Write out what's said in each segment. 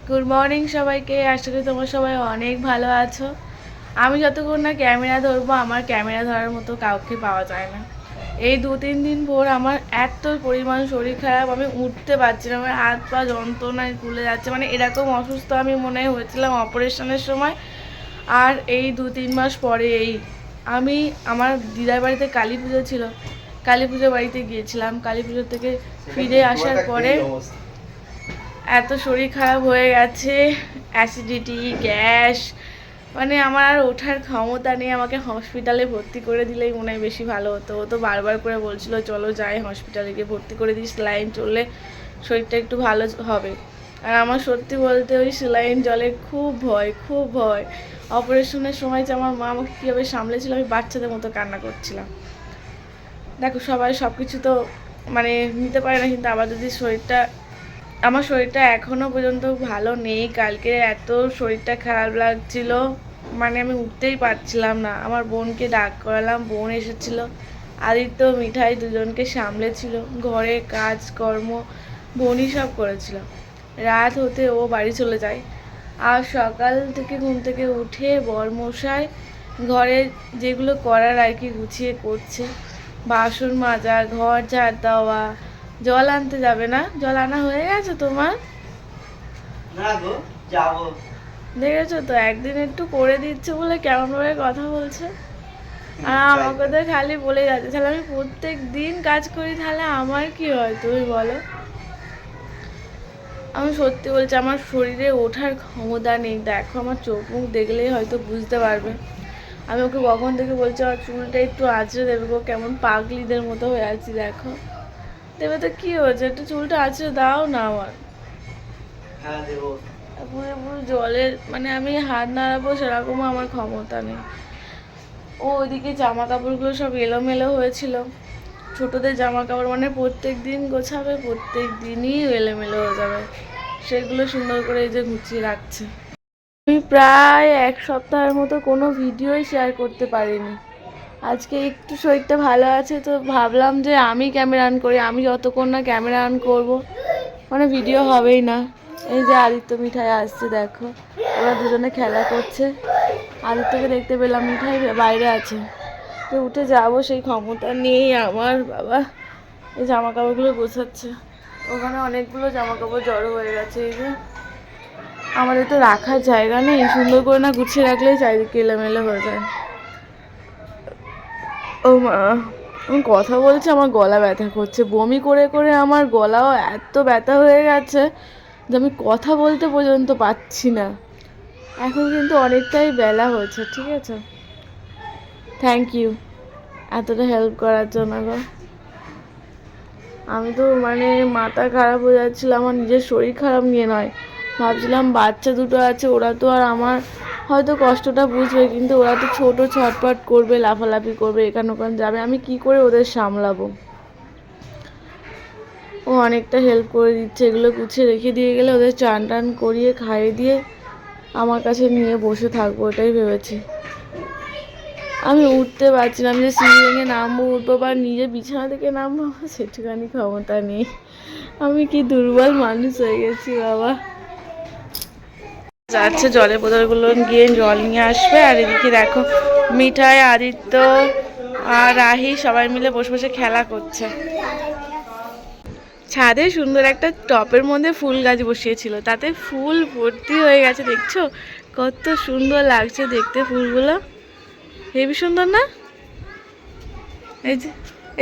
Good morning সবাইকে। আশা করি তোমরা সবাই অনেক ভালো আছো। আমি যতক্ষণ না ক্যামেরা ধরবো, আমার ক্যামেরা ধরার মতো কাউকে পাওয়া যায় না। এই 2-3 দিন পর আমার এত পরিমাণ শরীর খারাপ, আমি উঠতে পারছি না। আমার হাত পা যন্ত্রণায় ফুলে যাচ্ছে, মানে এরকম অসুস্থ আমি মনে হয়েছিলাম অপারেশনের সময়। আর এই 2-3 মাস পরে আমি আমার দিদার বাড়িতে কালী পুজো ছিল, কালী পুজো বাড়িতে গিয়েছিলাম। কালী পুজো থেকে ফিরে আসার পরে এত শরীর খারাপ হয়ে গেছে, অ্যাসিডিটি, গ্যাস, মানে আমার আর ওঠার ক্ষমতা নেই। আমাকে হসপিটালে ভর্তি করে দিলেই মনে হয় বেশি ভালো হতো। ও তো বারবার করে বলছিল চলো যাই হসপিটালে গিয়ে ভর্তি করে দিই, স্যালাইন চললে শরীরটা একটু ভালো হবে। আর আমার সত্যি বলতে ওই স্যালাইন জলে খুব ভয়, খুব ভয়। অপারেশনের সময় যে আমার মা আমাকে কীভাবে সামলেছিল, আমি বাচ্চাদের মতো কান্না করছিলাম। দেখো সবাই সব কিছু তো মানে নিতে পারে না, কিন্তু আবার যদি আমার শরীরটা এখনও পর্যন্ত ভালো নেই। কালকে এত শরীরটা খারাপ লাগছিল, মানে আমি উঠতেই পারছিলাম না। আমার বোনকে ডাক করালাম, বোন এসেছিলো। আদিত্য, মিঠাই দুজনকে সামলেছিল, ঘরে কাজকর্ম বোনই সব করেছিল। রাত হতে ও বাড়ি চলে যায়। আর সকাল থেকে ঘুম থেকে উঠে বরমশাই ঘরে যেগুলো করার আর কি গুছিয়ে করছে। বাসন মাজা, ঘর ঝাড় দেওয়া, জল আনতে যাবে না? জল আনা হয়ে গেছে তোমার? না গো, যাবো। দেখেছো তো, একদিন একটু করে দিচ্ছে বলে কেমন ভাবে কথা বলছে। আর আমাকে তো খালি বলে যাচ্ছে। তাহলে আমি প্রত্যেক দিন কাজ করি, তাহলে আমার কি হয় তুমি বলো? আমি সত্যি বলছি, আমার শরীরে ওঠার ক্ষমতা নেই। দেখো আমার চোখ মুখ দেখলেই হয়তো বুঝতে পারবে। আমি ওকে কখন থেকে বলছি আমার চুলটা একটু আঁচড়ে দেবে গো, কেমন পাগলিদের মতো হয়ে আছি দেখো। দেবে তো কি হয়েছে, একটু চুলটা আঁচড়ে দাও না আমার। হ্যাঁ দেবো। পুরো পুরো জলের, মানে আমি হাত নাড়াবো সেরকমও আমার ক্ষমতা নেই। ও ওইদিকে জামা কাপড়গুলো সব এলোমেলো হয়েছিল, ছোটদের জামা কাপড়, মানে প্রত্যেক দিন গোছাবে, প্রত্যেক দিনই এলোমেলো হয়ে যাবে। সেগুলো সুন্দর করে এই যে গুছিয়ে রাখছে। আমি প্রায় 1 সপ্তাহের মতো কোনো ভিডিওই শেয়ার করতে পারিনি। আজকে একটু শরীরটা ভালো আছে তো ভাবলাম যে আমি ক্যামেরা অন করি। আমি যতক্ষণ না ক্যামেরা অন করবো মানে ভিডিও হবেই না। এই যে আদিত্য, মিঠাই আসছে দেখো, ওরা দুজনে খেলা করছে। আদিত্যকে দেখতে পেলাম, মিঠাই বাইরে আছে। তো উঠে যাবো সেই ক্ষমতা নেই আমার। বাবা এই জামা কাপড়গুলো গোছাচ্ছে, ওখানে অনেকগুলো জামা কাপড় জড়ো হয়ে গেছে। এই যে আমাদের তো রাখার জায়গা নেই, সুন্দর করে না গুছিয়ে রাখলেই চারিদিকে এলোমেলো হয়ে যায়। ও মা, আমি কথা বলছি আমার গলা ব্যথা করছে। বমি করে করে আমার গলাও এত ব্যথা হয়ে গেছে যে আমি কথা বলতে পর্যন্ত পাচ্ছি না। এখন কিন্তু অনেকটাই বেলা হয়েছে, ঠিক আছে। থ্যাংক ইউ এতটা হেল্প করার জন্য গো। আমি তো মানে মাথা খারাপ হয়ে যাচ্ছিল, আমার নিজের শরীর খারাপ নিয়ে নয়। ভাবছিলাম বাচ্চা দুটো আছে, ওরা তো আর আমার হয়তো কষ্টটা বুঝবে, কিন্তু ওরা তো ছোটো, ছটপট করবে, লাফালাফি করবে, এখানে ওখানে যাবে, আমি কি করে ওদের সামলাবো। ও অনেকটা হেল্প করে দিচ্ছে, এগুলো গুছিয়ে রেখে দিয়ে গেলে ওদের চান টান করিয়ে খাইয়ে দিয়ে আমার কাছে নিয়ে বসে থাকবো, ওটাই ভেবেছি। আমি উঠতে পারছি না, আমি যে সিঁড়ি ভেঙে নামবো, উঠবো বা নিজে বিছানা থেকে নামবো, সেটুখানি ক্ষমতা নেই। আমি কি দুর্বল মানুষ হয়ে গেছি বাবা। যাচ্ছে জলের বোতলগুলো গিয়ে জল নিয়ে আসবে। আর এদিকে দেখো মিঠাই, আদিত্য আর রাহি সবাই মিলে বসে বসে খেলা করছে। ছাদে সুন্দর একটা টপের মধ্যে ফুল গাছ বসিয়েছিল, তাতে ফুল ভর্তি হয়ে গেছে, দেখছো কত সুন্দর লাগছে দেখতে ফুলগুলো, হেবি সুন্দর না?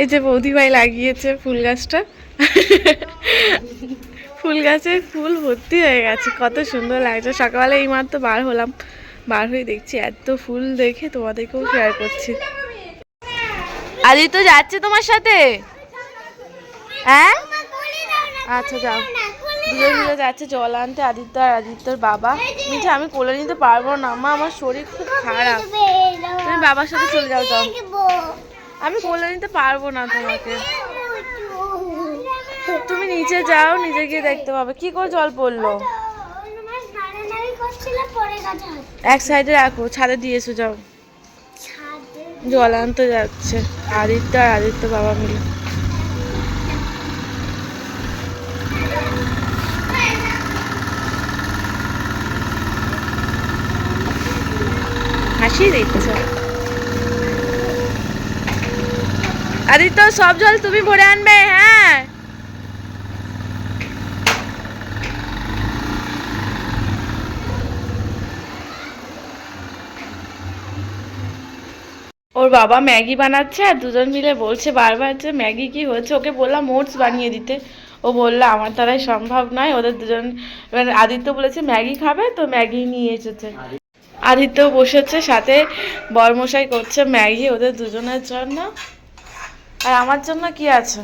এই যে বৌদি ভাই লাগিয়েছে ফুল গাছটা। ফুল গাছে ফুল ভর্তি হয়ে গেছে, কত সুন্দর লাগছে। সকালবেলা এই মাত্র বার হলাম, বার হয়ে দেখছি এত ফুল, দেখে তোমাদেরকেও শেয়ার করছি। আদিত্য যাচ্ছে তোমার সাথে? হ্যাঁ আচ্ছা যাও। দুজন মিলে যাচ্ছে জল আনতে, আদিত্য আর আদিত্যর বাবা। মিঠা আমি কোলে নিতে পারবো না মা, আমার শরীর খুব খারাপ, তুমি বাবার সাথে চলে যাও। যাও, আমি কোলে নিতে পারবো না তোমাকে, তুমি নিচে যাও, নিচে গিয়ে দেখতে পাবে। কি করে জল পড়লো? এক সাইডে রাখো, ছাদে দিয়ে এসো, যাও। জল আনতে যাচ্ছে আদিত্য আর আদিত্য বাবা মিলে। বেশি দিচ্ছে। আদিত্য সব জল তুমি ভরে আনবে, হ্যাঁ। ওর বাবা ম্যাগি বানাচ্ছে আর দুজন মিলে বলছে বারবার যে ম্যাগি কি হচ্ছে। ওকে বললাম ওটস বানিয়ে দিতে, ও বললো আমার দ্বারাই সম্ভব নয়। ওদের দুজন, এবার আদিত্য বলেছে ম্যাগি খাবে তো ম্যাগি নিয়ে এসেছে। আদিত্য বসেছে, সাথে বরমশাই করছে ম্যাগি ওদের দুজনের জন্য। আর আমার জন্য কি আছে,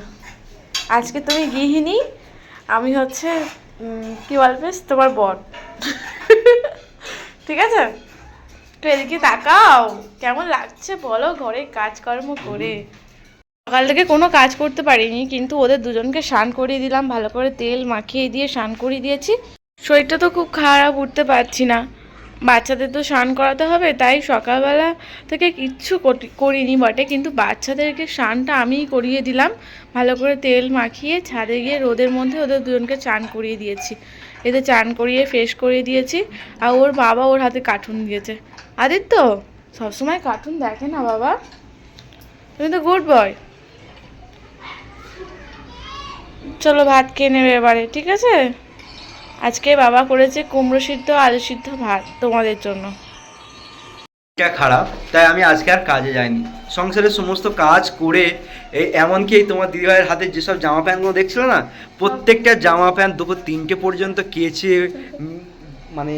আজকে তুমি গৃহিণী, আমি হচ্ছে কি বলবে তোমার বর। ঠিক আছে, তো এদিকে তাকাও, কেমন লাগছে বলো ঘরে কাজকর্ম করে। সকাল থেকে কোনো কাজ করতে পারিনি, কিন্তু ওদের দুজনকে স্নান করিয়ে দিলাম, ভালো করে তেল মাখিয়ে দিয়ে স্নান করিয়ে দিয়েছি। শরীরটা তো খুব খারাপ, উঠতে পারছি না, বাচ্চাদের তো স্নান করাতে হবে, তাই সকালবেলা থেকে কিচ্ছু করিনি বটে, কিন্তু বাচ্চাদেরকে স্নানটা আমিই করিয়ে দিলাম। ভালো করে তেল মাখিয়ে ছাদে গিয়ে রোদের মধ্যে ওদের দুজনকে চান করিয়ে দিয়েছি। এতে চান করিয়ে ফ্রেশ করিয়ে দিয়েছি। আর ওর বাবা ওর হাতে কার্টুন দিয়েছে। আদিত্য সবসময় কার্টুন দেখে না বাবা, তুমি তো গুড বয়। চলো ভাত খেয়ে নেবে এবারে, ঠিক আছে। আজকে বাবা করেছে কুমড়ো সিদ্ধ আলু সিদ্ধ ভাত তোমাদের জন্য। এটা খারাপ, তাই আমি আজকে আর কাজে যাইনি। সংসারের সমস্ত কাজ করে এই এমনকি এই তোমার দিদিভাইয়ের হাতে যেসব জামা প্যান্টগুলো দেখছিল না, প্রত্যেকটা জামা প্যান্ট দুপুর 3টে পর্যন্ত কেচে মানে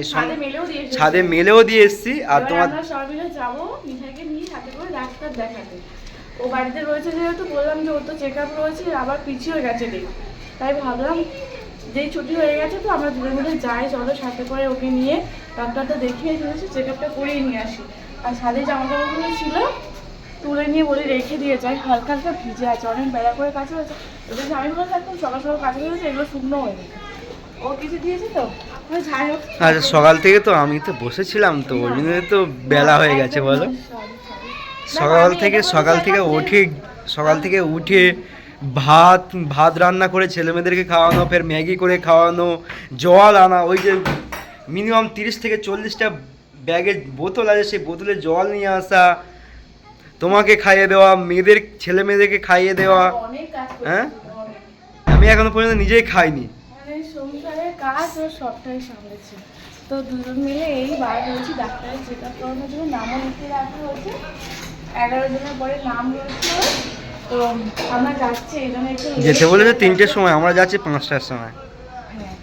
ছাদে মেলেও দিয়ে এসেছি। আর তোমার সবাই মিলে যাবো মিঠাইকে নিয়ে হাতে করে ডাক্তার দেখাতে। ও বাড়িতে রয়েছে যেহেতু বললাম যে ওর তো চেক আপ রয়েছে, আবার পিছিয়ে গেছে ডেট, তাই ভাবলাম যেই ছুটি হয়ে গেছে তো আমরা দুজন মিলে যাই, চলো সাথে করে ওকে নিয়ে ডাক্তারটা দেখিয়ে চলেছি, চেক আপটা করিয়ে নিয়ে আসি। আর ছাদে জামা কাপড়গুলো ছিল তুলে নিয়ে বলে রেখে দিয়ে যাই, হালকা হালকা ভিজে আছে, অনেক বেলা করে কাছে হয়েছে। এবার আমি বলে থাকতাম সকাল সকাল কাছে হয়েছে, এগুলো শুকনো হয়ে গেছে, ও কিছু দিয়েছে তো যাই হোক। আচ্ছা, সকাল থেকে তো আমি তো বসেছিলাম, তো ওই জন্য তো বেলা হয়ে গেছে বলো। সকাল থেকে উঠে ভাত রান্না করে ছেলেমেয়েদেরকে খাওয়ানো, ফের ম্যাগি করে খাওয়ানো, জল আনা, ওই যে মিনিমাম 30 থেকে 40টা ব্যাগের বোতল আছে, সেই বোতলে জল নিয়ে আসা, তোমাকে খাইয়ে দেওয়া, ছেলে মেয়েদেরকে খাইয়ে দেওয়া। হ্যাঁ, আমি এখনো পর্যন্ত নিজেই খাইনি। সংসারের কাজ ও সবটাই সামলেছে। তো দুজন মিলে এই বার হয়েছি ডাক্তারের চেক আপ করানোর জন্য, নামও লিখে রাখা হয়েছে, 11 জনের পরে নাম রয়েছে। তো আমরা যাচ্ছি, এই জন্য একটু যেতে বলেছে 3টের সময়, আমরা যাচ্ছি 5টার সময়। হ্যাঁ,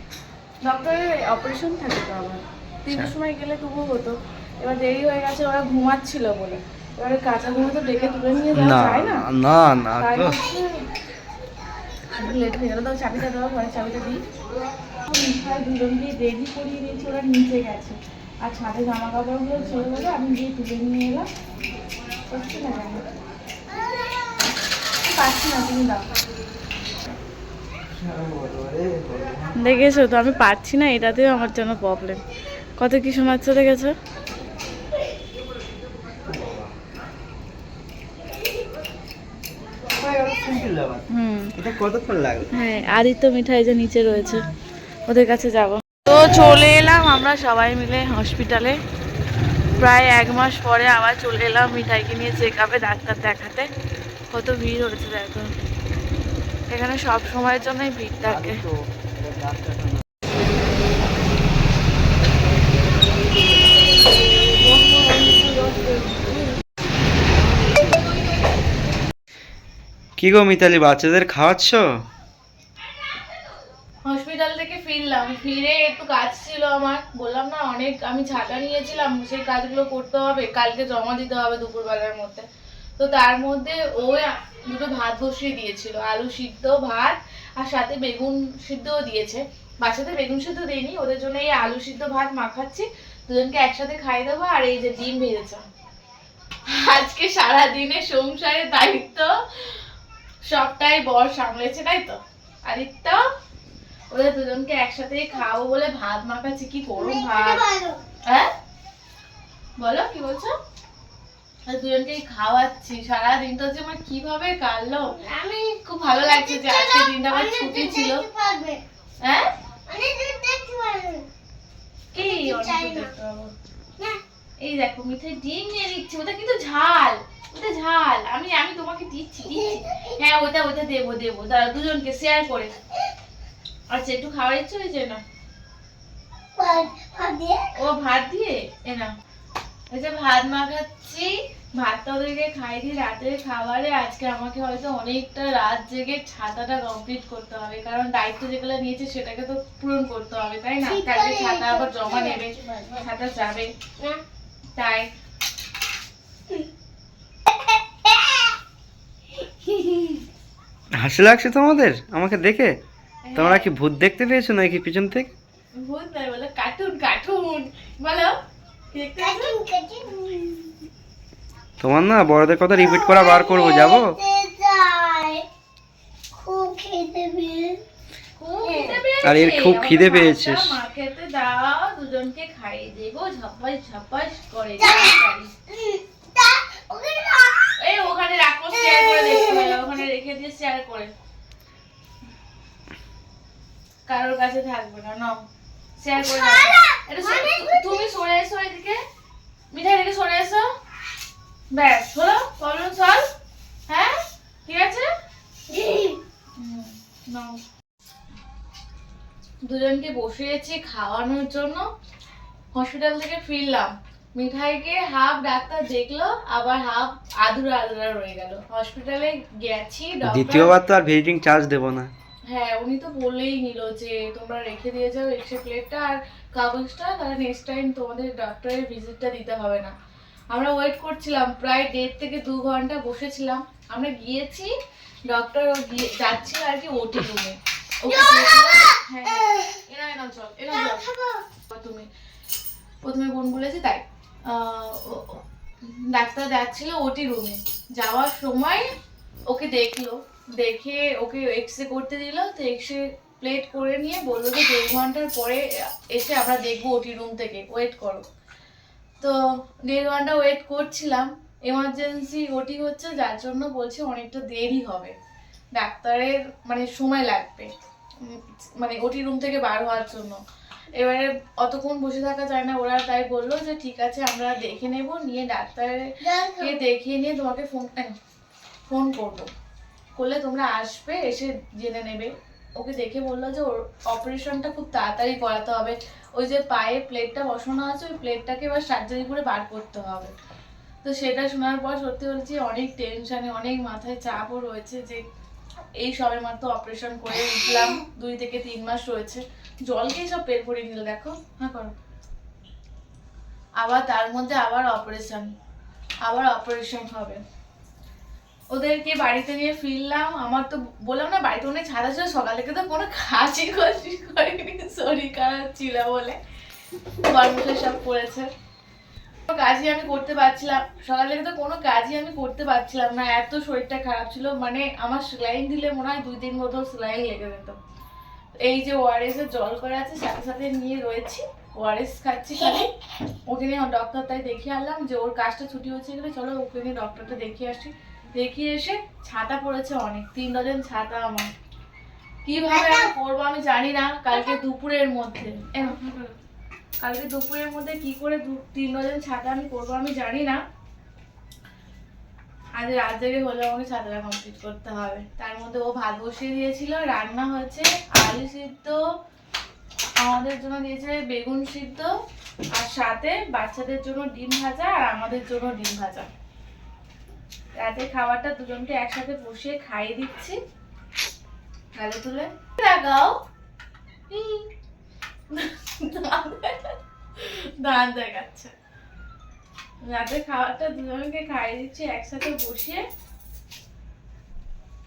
ডক্টরের অপারেশন থাকে তো আবার 3টের সময় গেলে তবুও হতো। এবার দেরি হয়ে গেছে, ওরা ঘুমাচ্ছিল বলে, এবারে কাঁচা ঘুমে তো ডেকে তুলে নিয়ে যাওয়া যায় না। না তো লেট হয়ে গেল, তো চাবিটা দেওয়া, ঘরে চাবিটা দিই। মিঠাই দুজনকে রেডি করিয়ে দিয়েছি, ওরা নিচে গেছে, আর ছাদে জামা কাপড়গুলো ছেড়ে দেবে, আমি গিয়ে তুলে নিয়ে এলাম। করছি না কেন পাচ্ছি না, তুমি দাও। দেখেছো তো, আমি পাচ্ছি না, এটাতেও আমার জন্য প্রবলেম। কত কি শোনাচ্ছে দেখেছো। হ্যাঁ, আদিত্য মিঠাই যে নিচে রয়েছে ওদের কাছে যাব। তো চলে এলাম আমরা সবাই মিলে হসপিটালে, প্রায় 1 মাস পরে আবার চলে এলাম মিঠাইকে নিয়ে চেক আপে ডাক্তার দেখাতে। কত ভিড় হয়েছে দেখো, এখানে সব সময়ের জন্যই ভিড় থাকে। কি গো মিতালি, বাচ্চাদের খাওয়াচ্ছ? হসপিটাল থেকে ফিরলাম, ফিরে একটু কাজ ছিল আমার, বললাম না অনেক, আমি ছাতা নিয়েছিলাম, সেই কাজগুলো করতে হবে, কালকে জমা দিতে হবে দুপুরবেলার মধ্যে। তো তার মধ্যে ও দুটো ভাত বসিয়ে দিয়েছিল, আলু সিদ্ধ ভাত, আর সাথে বেগুন সিদ্ধও দিয়েছে। বাচ্চাদের বেগুন সিদ্ধ দিইনি, ওদের জন্য এই আলু সিদ্ধ ভাত মাখাচ্ছি, দুজনকে একসাথে খাইয়ে দেবো। আর এই যে ডিম ভেজেছে। আজকে সারাদিনে সংসারের দায়িত্ব সবটাই বর সামলেছে, তাই তো আদিত্য? ওদের দুজনকে একসাথে খাওয়াবো বলে ভাত মাখাচ্ছি, কি গরম ভাত। হ্যাঁ বলো, কি বলছো? দুজনকে খাওয়াচ্ছি, সারাদিনটা যে আমার কিভাবে কাটলো, আমি খুব ভালো লাগছে যে আজকে দিনটা আমার ছুটি ছিল। হ্যাঁ কি এই দেখো মিঠাই ডিম নিয়ে দিচ্ছি, ওটা কিন্তু ঝাল, ওটা ঝাল। আমি আমি তোমাকে দিচ্ছি দিচ্ছি। হ্যাঁ ওটা ওটা দেবো দেবো, দাঁড়া দুজনকে শেয়ার করে। আচ্ছা একটু খাওয়ার ইচ্ছে হয়েছে না? ও ভাত দিয়ে এ না, এই যে ভাত মাখাচ্ছি, ভাতটা ওদেরকে খাই দিয়ে রাতের খাবারে আজকে আমাকে হয়তো অনেকটা রাত জেগে ছাতাটা কমপ্লিট করতে হবে, কারণ দায়িত্ব যেগুলো নিয়েছে সেটাকে তো পূরণ করতে হবে, তাই না? কালকে ছাতা আবার জমা নেবে, ছাতা যাবে, তাই। হাসি লাগছে তোমাদের আমাকে দেখে? তোমরা কি ভূত দেখতে পেয়েছো নাকি পিছন থেকে? ভূত নয়, বলো কার্টুন কার্টুন, বলো কি দেখতে পাচ্ছো? তোমার না বড়দের কথা রিপিট করা বার করবো, যাবো? খুব খেতে আর এর খুব খিদে পেয়েছে। মা খেতে দাও, দুজনকে খাইয়ে দেবো ঝপাস ঝপাস করে। এই ওখানে রাখো, শেয়ার করে দেখতে হবে, ওখানে রেখে দিয়ে শেয়ার করে, কারোর কাছে থাকবে না, নাও শেয়ার করে দাও। এটা তুমি সরে এসো এদিকে, মিঠাই দিকে সরে এসো, ব্যাস হলো, প্রবলেম সলভ। হ্যাঁ ঠিক আছে, নাও। দুজনকে বসিয়েছি খাওয়ানোর জন্য। হসপিটাল থেকে ফিরলাম, মিঠাইকে হাফ ডাক্তার দেখলো, আবার হাফ আধুরা আধুরা রয়ে গেল। হসপিটালে গেছি, দ্বিতীয়বার তো আর ভিজিটিং চার্জ দেবো না। হ্যাঁ উনি তো বলেই নিল যে তোমরা রেখে দিয়ে যাও এক্সরে প্লেটটা আর কাগজটা, তাহলে নেক্সট টাইম তোমাদের ডক্টরের ভিজিটটা দিতে হবে না। আমরা ওয়েট করছিলাম প্রায় 1.5 থেকে 2 ঘন্টা বসেছিলাম। আমরা গিয়েছি, ডক্টর যাচ্ছিল আর কি ওটি রুমে। হ্যাঁ এনা এনা চল, এনা চল তুমি, প্রথমে বোন বলেছে তাই। ডাক্তার যাচ্ছিল ওটি রুমে, যাওয়ার সময় ওকে দেখলো, দেখে ওকে এক্সরে করতে দিল। তো এক্সরে প্লেট করে নিয়ে বললো যে 1.5 ঘন্টার পরে এসে আমরা দেখবো ওটি রুম থেকে, ওয়েট করো। তো 1.5 ঘন্টা ওয়েট করছিলাম, এমার্জেন্সি ওটি হচ্ছে, যার জন্য বলছে অনেকটা দেরি হবে, ডাক্তারের মানে সময় লাগবে মানে ওটি রুম থেকে বার হওয়ার জন্য। এবারে অতক্ষণ বসে থাকা যায় না, ওরা তাই বললো যে ঠিক আছে আমরা দেখে নেব, নিয়ে ডাক্তারকে দেখিয়ে নিয়ে তোমাকে ফোন করবো, করলে তোমরা আসবে, এসে জেনে নেবে। ওকে দেখে বললো যে ওর অপারেশনটা খুব তাড়াতাড়ি করাতে হবে, ওই যে পায়ে প্লেটটা বসানো আছে ওই প্লেটটাকে এবার সার্জারি করে বার করতে হবে। তো সেটা শোনার পর সত্যি বলছি অনেক টেনশনে, অনেক মাথায় চাপও রয়েছে, যে এই সবে মাত্র অপারেশন করে উঠলাম, 2 থেকে 3 মাস রয়েছে, জলকেই সব পেট ভরে নিল। দেখো হ্যাঁ করো, আবার তার মধ্যে আবার অপারেশন হবে। ওদেরকে বাড়িতে নিয়ে ফিরলাম, আমার তো বললাম না বাড়িতে অনেক ছাড়া ছিল, সকাল থেকে তো কোনো খাসি করিনি, শরীর খারাপ ছিল বলে গরমে সব পড়েছে। কাজই আমি করতে পারছিলাম, সকাল থেকে তো কোনো কাজই আমি করতে পারছিলাম না, এত শরীরটা খারাপ ছিল। মানে আমার সেলাইন দিলে মনে হয় 2-3 বোতল সেলাইন লেগে যেত। এই যে ওআরএস এর জল করা আছে সাথে সাথে নিয়ে রয়েছি, ওআরএস খাচ্ছি খালি। ওকে নিয়ে ডক্টর তাই দেখিয়ে আনলাম যে ওর কাজটা ছুটি হচ্ছে গেলে চলো ওকে নিয়ে ডক্টরটা দেখিয়ে আসি। দেখিয়ে এসে ছাতা পড়েছে অনেক, 3 ডজন ছাতা আমার, কিভাবে আমি পরবো আমি জানি না। কালকে দুপুরের মধ্যে কি করে 3 ডজন ছাতা আমি পরবো আমি জানি না। আজ রাত জেগে হলে আমাকে ছাতাটা কমপ্লিট করতে হবে। তার মধ্যে ও ভাত বসিয়ে দিয়েছিল, রান্না হয়েছে আলু সিদ্ধ, আমাদের জন্য দিয়েছে বেগুন সিদ্ধ, আর সাথে বাচ্চাদের জন্য ডিম ভাজা আর আমাদের জন্য ডিম ভাজা। রাতে খাবারটা দুজনকে একসাথে বসিয়ে খাইয়ে দিচ্ছি। গালে তুলে লাগাও, দাঁত দেখাচ্ছে। রাতে খাবারটা দুজনকে খাইয়ে দিচ্ছি একসাথে বসিয়ে।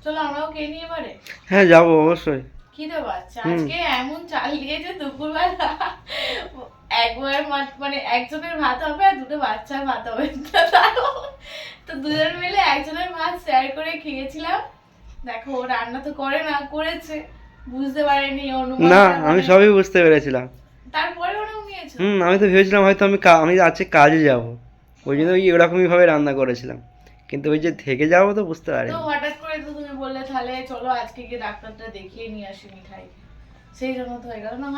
চলো আমরাও খেয়ে নিই এবারে। হ্যাঁ যাবো অবশ্যই। খিদে পাচ্ছে, আজকে এমন চাল দিয়েছে দুপুরবেলা, একবার মানে একজনের ভাত হবে আর 2টো বাচ্চার ভাত হবে, তো দুজন মিলে একজনের ভাত শেয়ার করে খেয়েছিলাম। দেখো ও রান্না তো করে না, করেছে বুঝতে পারেনি, অনুমান না আমি সবই বুঝতে পেরেছিলাম, তারপরে ওরা নিয়েছে। আমি তো ভেবেছিলাম হয়তো আমি আজকে কাজে যাব, ওই জন্য ওই ওরকমই ভাবে রান্না করেছিলাম, কিন্তু ওই যে থেকে যাবো তো বুঝতে পারিনি। তো হঠাৎ করে তো তুমি বললে তাহলে চলো আজকে গিয়ে ডাক্তারটা দেখিয়ে নিয়ে আসি মিঠাই, সেই জন্য তো হয়ে গেল না।